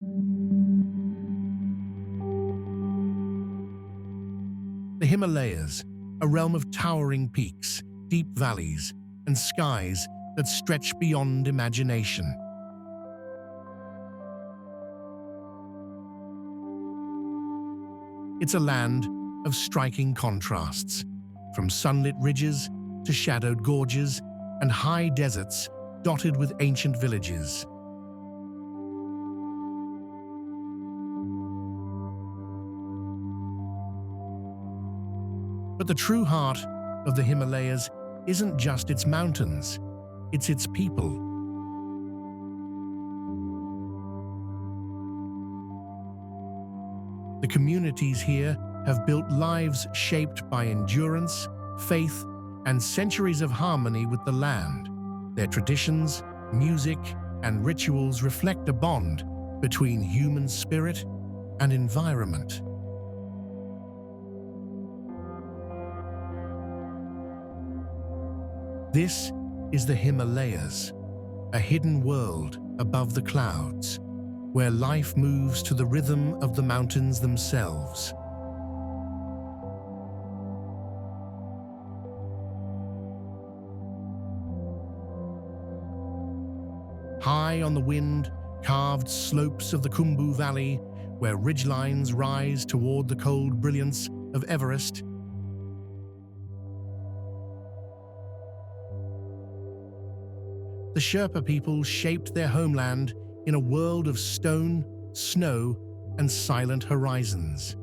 The Himalayas, a realm of towering peaks, deep valleys, and skies that stretch beyond imagination. It's a land of striking contrasts, from sunlit ridges to shadowed gorges and high deserts dotted with ancient villages. But the true heart of the Himalayas isn't just its mountains, it's its people. The communities here have built lives shaped by endurance, faith, and centuries of harmony with the land. Their traditions, music, and rituals reflect a bond between human spirit and environment. This is the Himalayas, a hidden world above the clouds, where life moves to the rhythm of the mountains themselves. High on the wind-carved slopes of the Khumbu Valley, where ridgelines rise toward the cold brilliance of Everest, the Sherpa people shaped their homeland in a world of stone, snow, and silent horizons.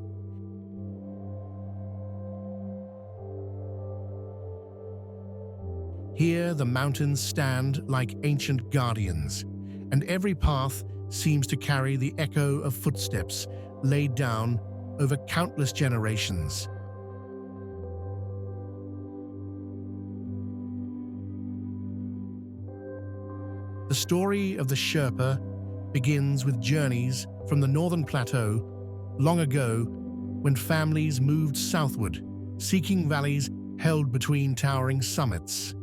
Here, the mountains stand like ancient guardians, and every path seems to carry the echo of footsteps laid down over countless generations. The story of the Sherpa begins with journeys from the northern plateau long ago, when families moved southward, seeking valleys held between towering summits.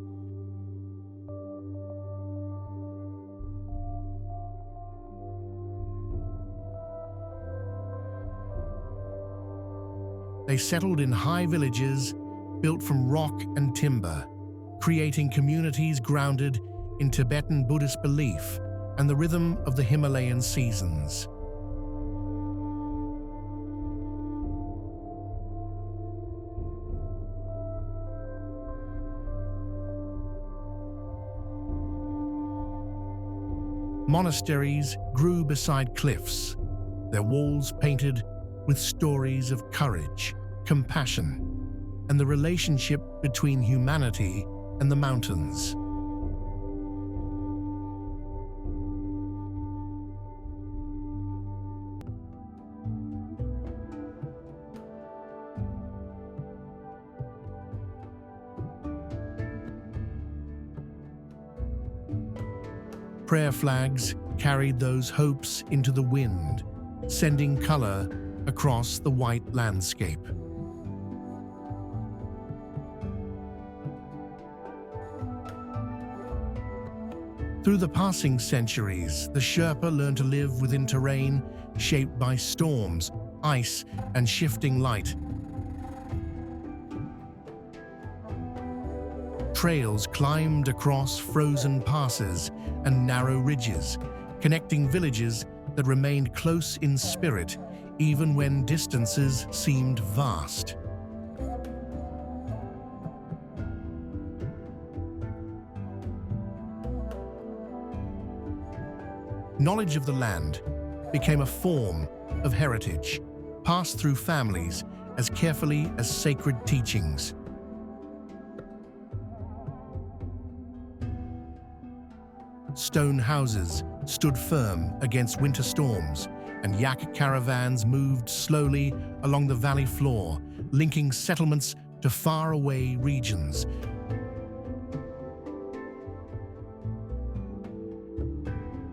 They settled in high villages built from rock and timber, creating communities grounded in Tibetan Buddhist belief and the rhythm of the Himalayan seasons. Monasteries grew beside cliffs, their walls painted with stories of courage, compassion, and the relationship between humanity and the mountains. Prayer flags carried those hopes into the wind, sending color across the white landscape. Through the passing centuries, the Sherpa learned to live within terrain shaped by storms, ice, and shifting light. Trails climbed across frozen passes and narrow ridges, connecting villages that remained close in spirit even when distances seemed vast. Knowledge of the land became a form of heritage, passed through families as carefully as sacred teachings. Stone houses stood firm against winter storms, and yak caravans moved slowly along the valley floor, linking settlements to faraway regions.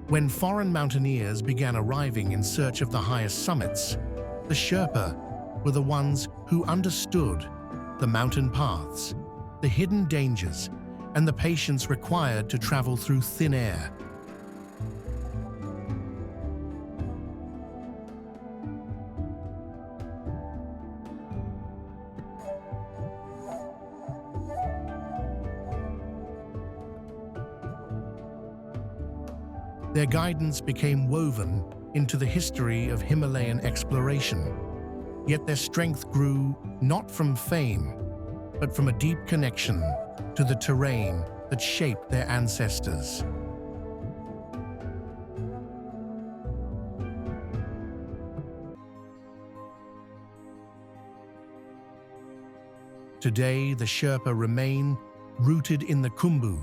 When foreign mountaineers began arriving in search of the highest summits, the Sherpa were the ones who understood the mountain paths, the hidden dangers, and the patience required to travel through thin air. Their guidance became woven into the history of Himalayan exploration. Yet their strength grew not from fame, but from a deep connection to the terrain that shaped their ancestors. Today, the Sherpa remain rooted in the Khumbu,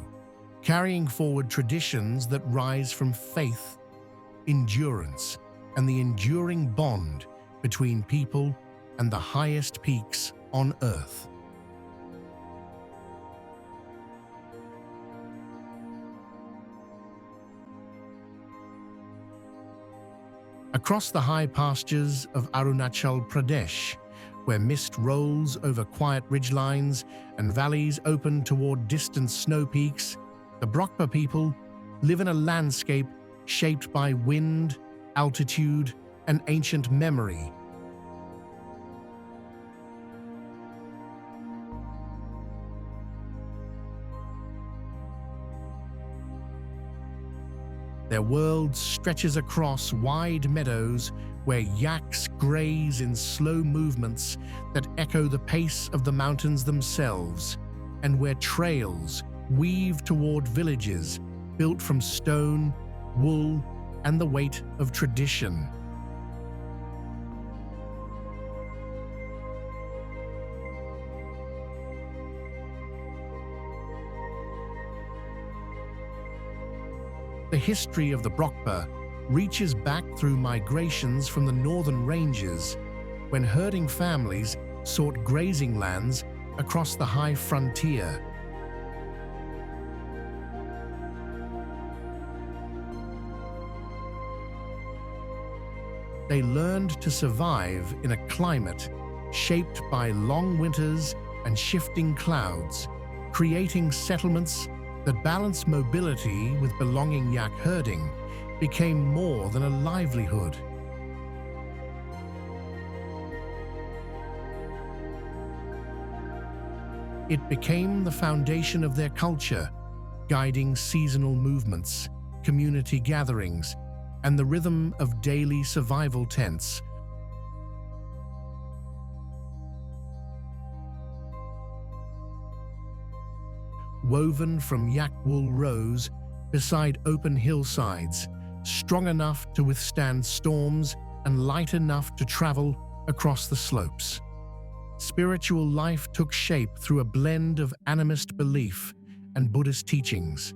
carrying forward traditions that rise from faith, endurance, and the enduring bond between people and the highest peaks on Earth. Across the high pastures of Arunachal Pradesh, where mist rolls over quiet ridgelines and valleys open toward distant snow peaks, the Brokpa people live in a landscape shaped by wind, altitude, and ancient memory. Their world stretches across wide meadows where yaks graze in slow movements that echo the pace of the mountains themselves, and where trails weave toward villages built from stone, wool, and the weight of tradition. The history of the Brokpa reaches back through migrations from the northern ranges, when herding families sought grazing lands across the high frontier. They learned to survive in a climate shaped by long winters and shifting clouds, creating settlements that balanced mobility with belonging. Yak herding became more than a livelihood. It became the foundation of their culture, guiding seasonal movements, community gatherings, and the rhythm of daily survival tents. Woven from yak wool rows beside open hillsides, strong enough to withstand storms and light enough to travel across the slopes. Spiritual life took shape through a blend of animist belief and Buddhist teachings,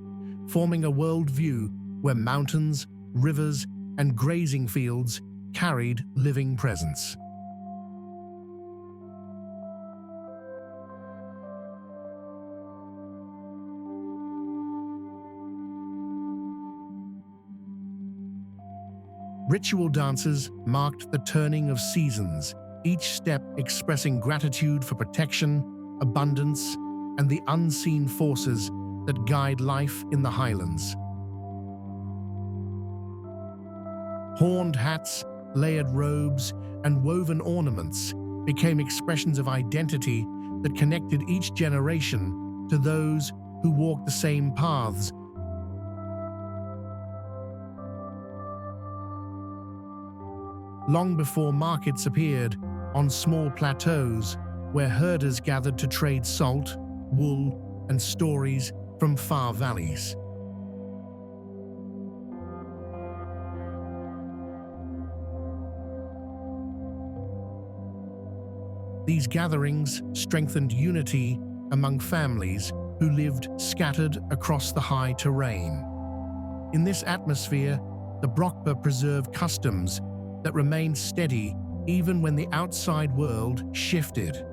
forming a worldview where mountains, rivers, and grazing fields carried living presence. Ritual dances marked the turning of seasons, each step expressing gratitude for protection, abundance, and the unseen forces that guide life in the highlands. Horned hats, layered robes, and woven ornaments became expressions of identity that connected each generation to those who walked the same paths. Long before markets appeared on small plateaus where herders gathered to trade salt, wool, and stories from far valleys. These gatherings strengthened unity among families who lived scattered across the high terrain. In this atmosphere, the Brokpa preserved customs that remained steady even when the outside world shifted.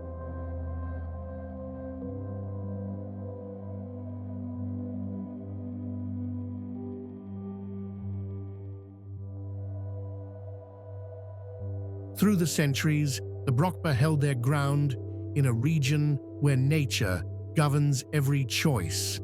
Through the centuries, the Brokpa held their ground in a region where nature governs every choice.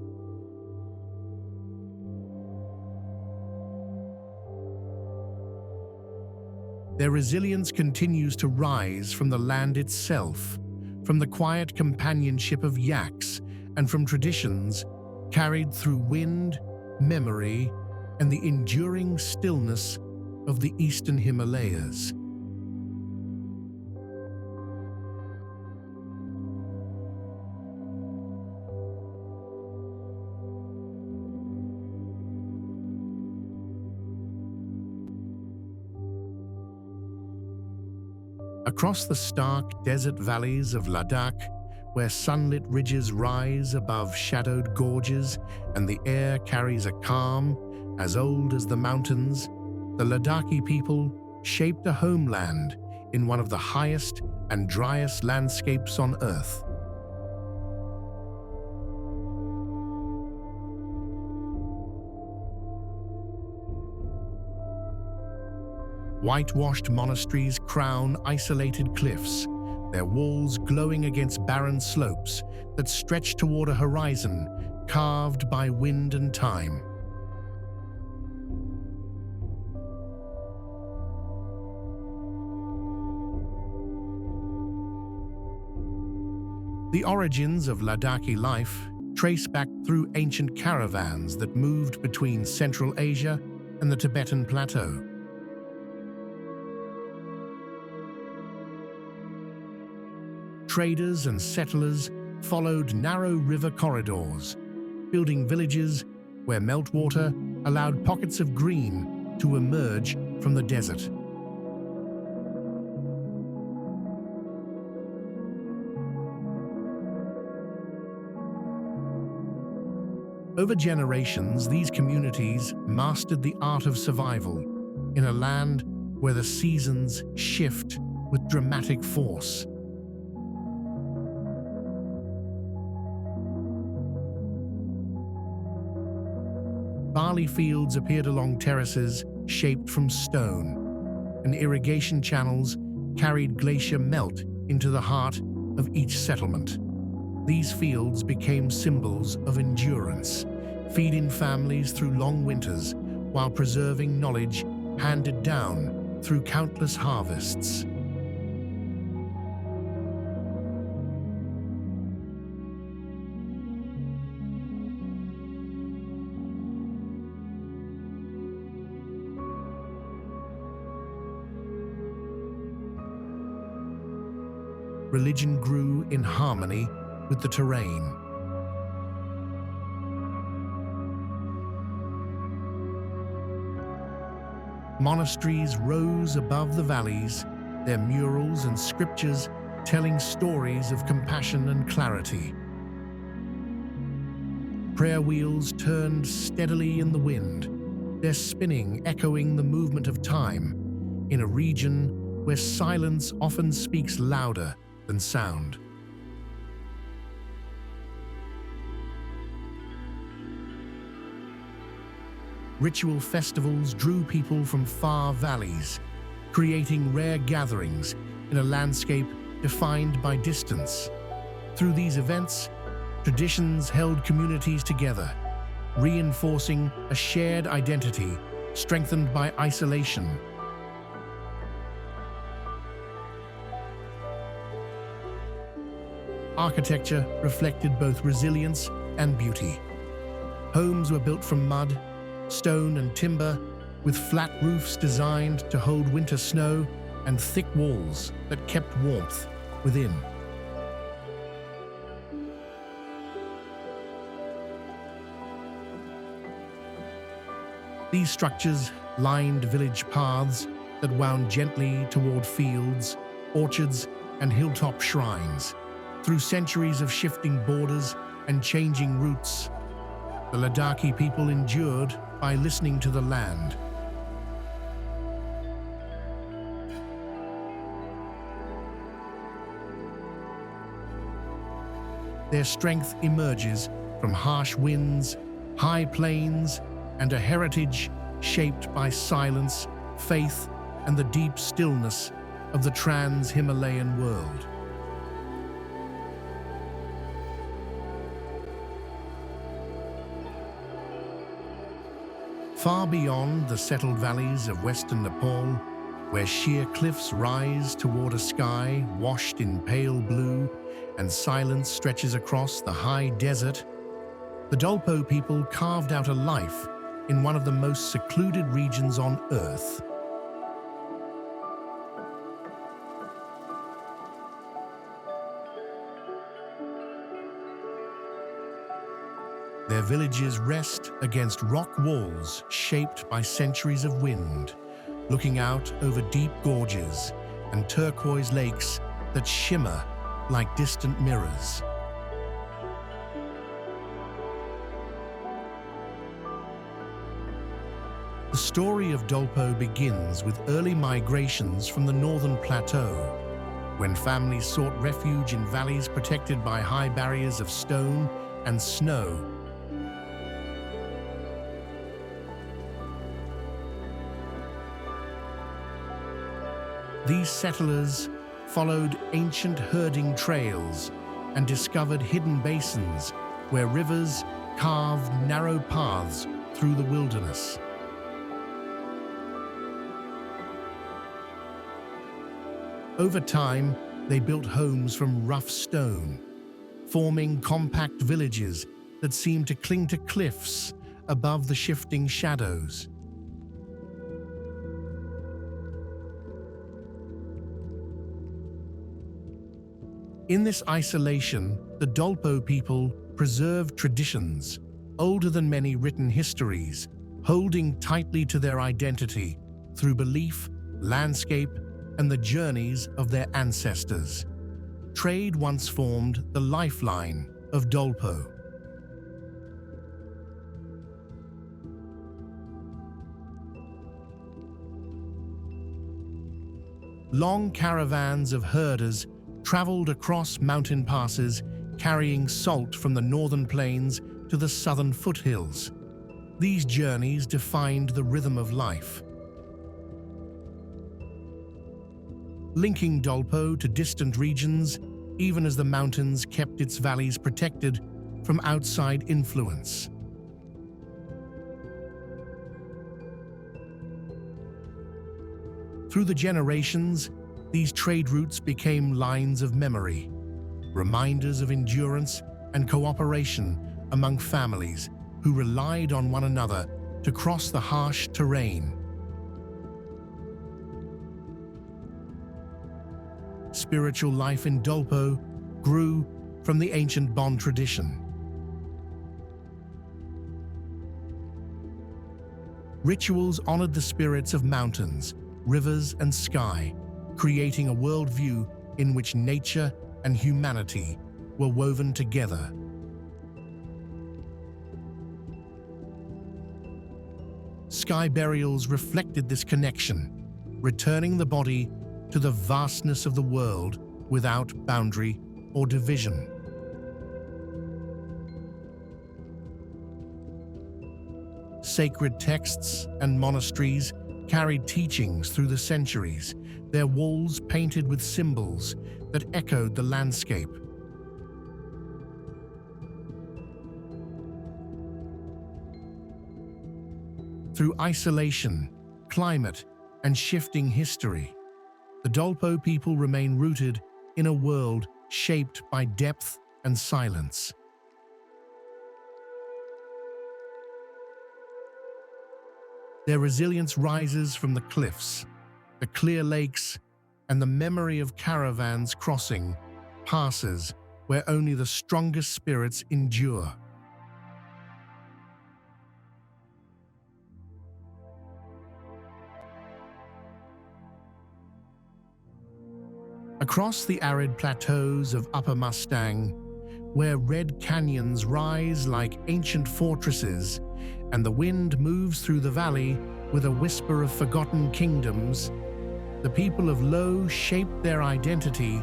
Their resilience continues to rise from the land itself, from the quiet companionship of yaks, and from traditions carried through wind, memory, and the enduring stillness of the eastern Himalayas. Across the stark desert valleys of Ladakh, where sunlit ridges rise above shadowed gorges and the air carries a calm as old as the mountains, the Ladakhi people shaped a homeland in one of the highest and driest landscapes on Earth. Whitewashed monasteries crown isolated cliffs, their walls glowing against barren slopes that stretch toward a horizon carved by wind and time. The origins of Ladakhi life trace back through ancient caravans that moved between Central Asia and the Tibetan Plateau. Traders and settlers followed narrow river corridors, building villages where meltwater allowed pockets of green to emerge from the desert. Over generations, these communities mastered the art of survival in a land where the seasons shift with dramatic force. Barley fields appeared along terraces shaped from stone, and irrigation channels carried glacier melt into the heart of each settlement. These fields became symbols of endurance, feeding families through long winters while preserving knowledge handed down through countless harvests. Religion grew in harmony with the terrain. Monasteries rose above the valleys, their murals and scriptures telling stories of compassion and clarity. Prayer wheels turned steadily in the wind, their spinning echoing the movement of time in a region where silence often speaks louder than sound. Ritual festivals drew people from far valleys, creating rare gatherings in a landscape defined by distance. Through these events, traditions held communities together, reinforcing a shared identity strengthened by isolation. Architecture reflected both resilience and beauty. Homes were built from mud, stone and timber, with flat roofs designed to hold winter snow and thick walls that kept warmth within. These structures lined village paths that wound gently toward fields, orchards, and hilltop shrines. Through centuries of shifting borders and changing routes, the Ladakhi people endured by listening to the land. Their strength emerges from harsh winds, high plains, and a heritage shaped by silence, faith, and the deep stillness of the trans-Himalayan world. Far beyond the settled valleys of western Nepal, where sheer cliffs rise toward a sky washed in pale blue and silence stretches across the high desert, the Dolpo people carved out a life in one of the most secluded regions on Earth. Their villages rest against rock walls shaped by centuries of wind, looking out over deep gorges and turquoise lakes that shimmer like distant mirrors. The story of Dolpo begins with early migrations from the northern plateau, when families sought refuge in valleys protected by high barriers of stone and snow. These settlers followed ancient herding trails and discovered hidden basins where rivers carved narrow paths through the wilderness. Over time, they built homes from rough stone, forming compact villages that seemed to cling to cliffs above the shifting shadows. In this isolation, the Dolpo people preserved traditions, older than many written histories, holding tightly to their identity through belief, landscape, and the journeys of their ancestors. Trade once formed the lifeline of Dolpo. Long caravans of herders traveled across mountain passes, carrying salt from the northern plains to the southern foothills. These journeys defined the rhythm of life, linking Dolpo to distant regions, even as the mountains kept its valleys protected from outside influence. Through the generations, these trade routes became lines of memory, reminders of endurance and cooperation among families who relied on one another to cross the harsh terrain. Spiritual life in Dolpo grew from the ancient Bon tradition. Rituals honored the spirits of mountains, rivers, and sky, creating a worldview in which nature and humanity were woven together. Sky burials reflected this connection, returning the body to the vastness of the world without boundary or division. Sacred texts and monasteries carried teachings through the centuries, their walls painted with symbols that echoed the landscape. Through isolation, climate, and shifting history, the Dolpo people remain rooted in a world shaped by depth and silence. Their resilience rises from the cliffs, the clear lakes, and the memory of caravans crossing passes where only the strongest spirits endure. Across the arid plateaus of Upper Mustang, where red canyons rise like ancient fortresses and the wind moves through the valley with a whisper of forgotten kingdoms, the people of Lo shaped their identity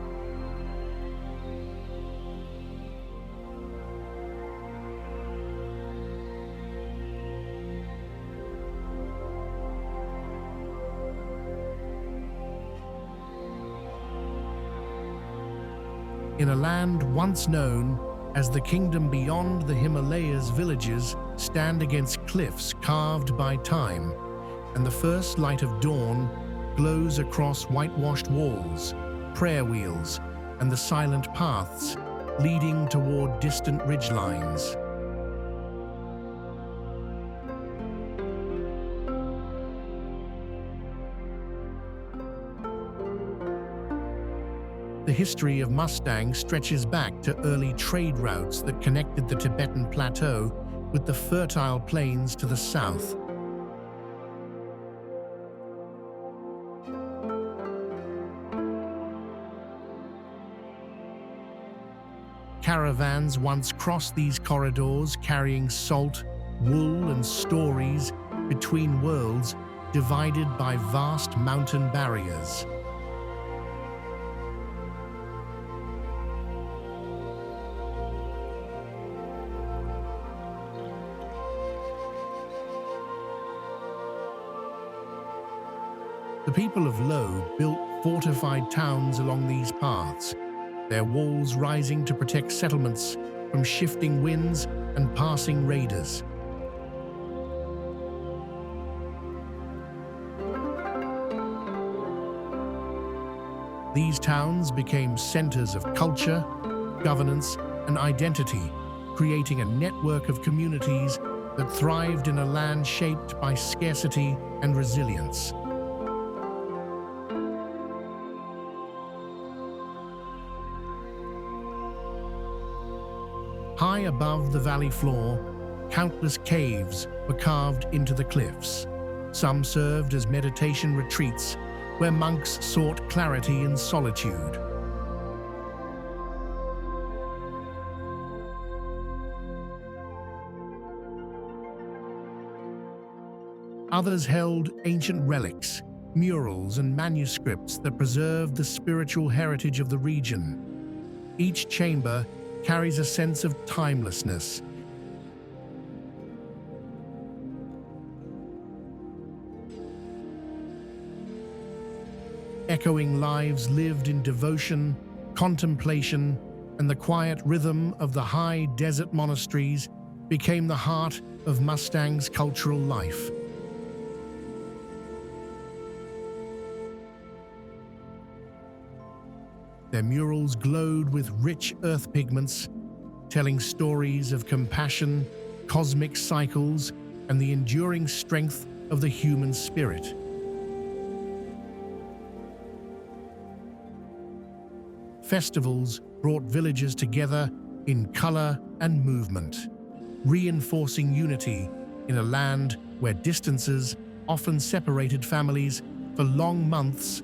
in a land once known as the kingdom beyond the Himalayas. Villages stand against cliffs carved by time, and the first light of dawn glows across whitewashed walls, prayer wheels, and the silent paths leading toward distant ridgelines. The history of Mustang stretches back to early trade routes that connected the Tibetan Plateau with the fertile plains to the south. Caravans once crossed these corridors carrying salt, wool, and stories between worlds divided by vast mountain barriers. The people of Lo built fortified towns along these paths, their walls rising to protect settlements from shifting winds and passing raiders. These towns became centers of culture, governance, and identity, creating a network of communities that thrived in a land shaped by scarcity and resilience. High above the valley floor, countless caves were carved into the cliffs. Some served as meditation retreats where monks sought clarity in solitude. Others held ancient relics, murals, and manuscripts that preserved the spiritual heritage of the region. Each chamber carries a sense of timelessness. Echoing lives lived in devotion, contemplation, and the quiet rhythm of the high desert monasteries became the heart of Mustang's cultural life. Their murals glowed with rich earth pigments, telling stories of compassion, cosmic cycles, and the enduring strength of the human spirit. Festivals brought villagers together in color and movement, reinforcing unity in a land where distances often separated families for long months.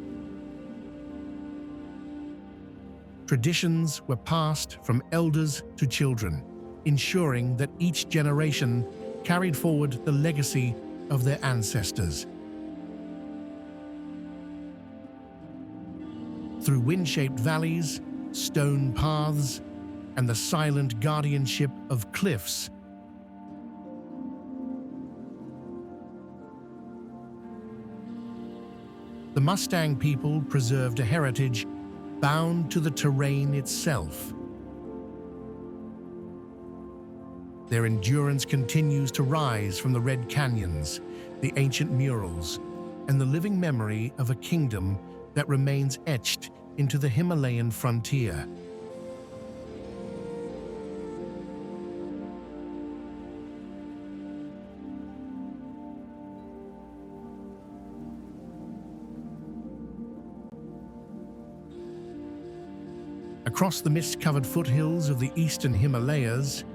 Traditions were passed from elders to children, ensuring that each generation carried forward the legacy of their ancestors. Through wind-shaped valleys, stone paths, and the silent guardianship of cliffs, the Mustang people preserved a heritage bound to the terrain itself. Their endurance continues to rise from the red canyons, the ancient murals, and the living memory of a kingdom that remains etched into the Himalayan frontier. Across the mist-covered foothills of the eastern Himalayas,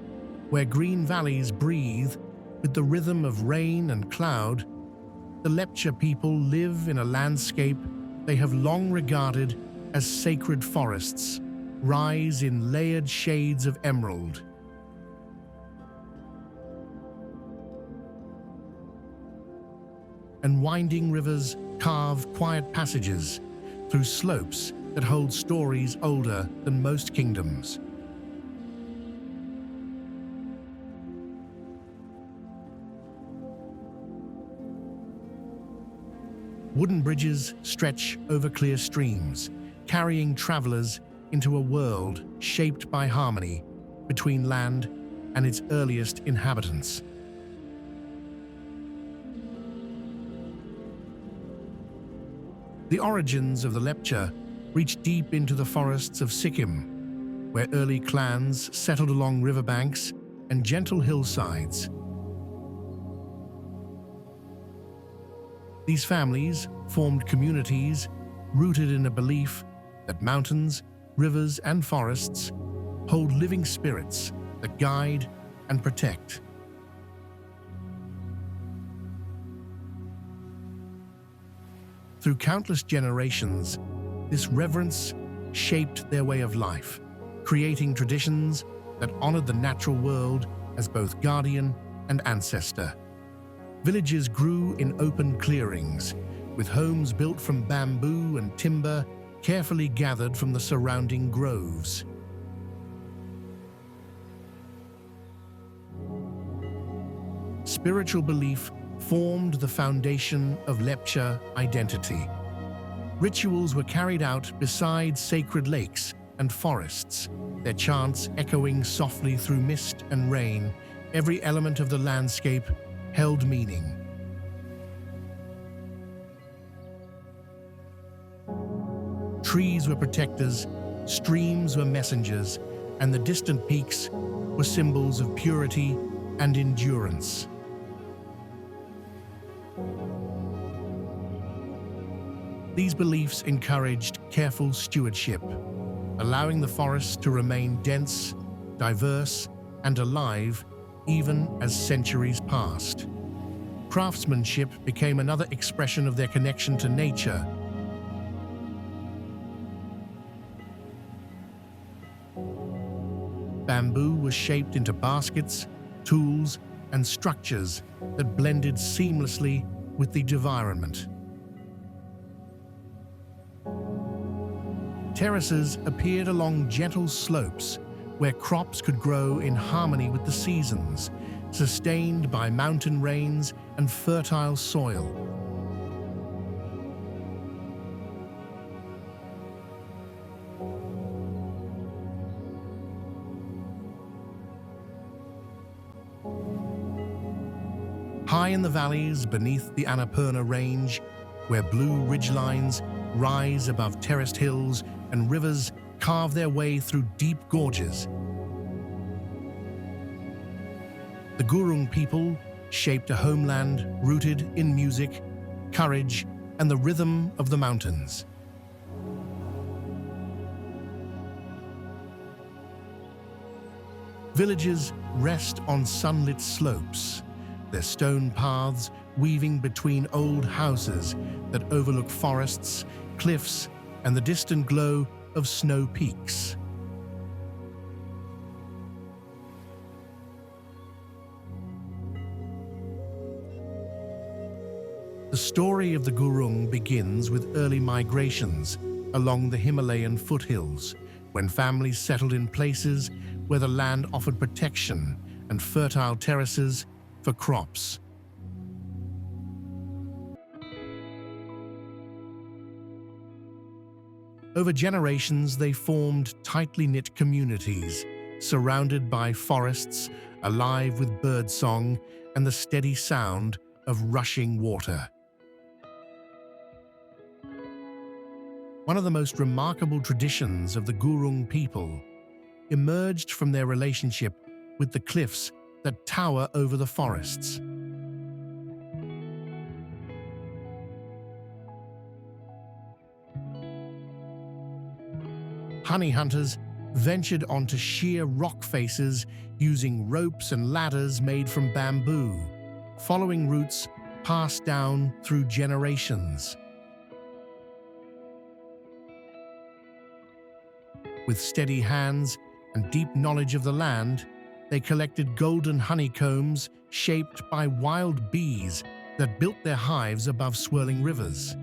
where green valleys breathe with the rhythm of rain and cloud, the Lepcha people live in a landscape they have long regarded as sacred forests, rise in layered shades of emerald. And winding rivers carve quiet passages through slopes that hold stories older than most kingdoms. Wooden bridges stretch over clear streams, carrying travelers into a world shaped by harmony between land and its earliest inhabitants. The origins of the Lepcha reach deep into the forests of Sikkim, where early clans settled along riverbanks and gentle hillsides. These families formed communities rooted in a belief that mountains rivers, and forests hold living spirits that guide and protect. Through countless generations, this reverence shaped their way of life, creating traditions that honored the natural world as both guardian and ancestor. Villages grew in open clearings, with homes built from bamboo and timber carefully gathered from the surrounding groves. Spiritual belief formed the foundation of Lepcha identity. Rituals were carried out beside sacred lakes and forests, their chants echoing softly through mist and rain. Every element of the landscape held meaning. Trees were protectors, streams were messengers, and the distant peaks were symbols of purity and endurance. These beliefs encouraged careful stewardship, allowing the forests to remain dense, diverse, and alive even as centuries passed. Craftsmanship became another expression of their connection to nature. Bamboo was shaped into baskets, tools, and structures that blended seamlessly with the environment. Terraces appeared along gentle slopes where crops could grow in harmony with the seasons, sustained by mountain rains and fertile soil. High in the valleys beneath the Annapurna Range, where blue ridgelines rise above terraced hills and rivers carve their way through deep gorges, the Gurung people shaped a homeland rooted in music, courage, and the rhythm of the mountains. Villages rest on sunlit slopes, their stone paths weaving between old houses that overlook forests, cliffs, and the distant glow of snow peaks. The story of the Gurung begins with early migrations along the Himalayan foothills, when families settled in places where the land offered protection and fertile terraces for crops. Over generations, they formed tightly knit communities, surrounded by forests, alive with birdsong and the steady sound of rushing water. One of the most remarkable traditions of the Gurung people emerged from their relationship with the cliffs that tower over the forests. Honey hunters ventured onto sheer rock faces using ropes and ladders made from bamboo, following routes passed down through generations. With steady hands and deep knowledge of the land, they collected golden honeycombs shaped by wild bees that built their hives above swirling rivers.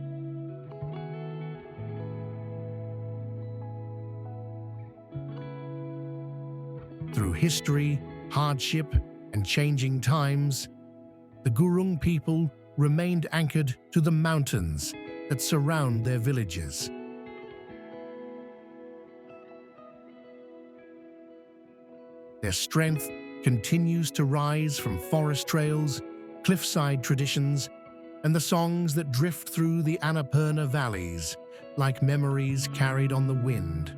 Through history, hardship, and changing times, the Gurung people remained anchored to the mountains that surround their villages. Their strength continues to rise from forest trails, cliffside traditions, and the songs that drift through the Annapurna valleys like memories carried on the wind.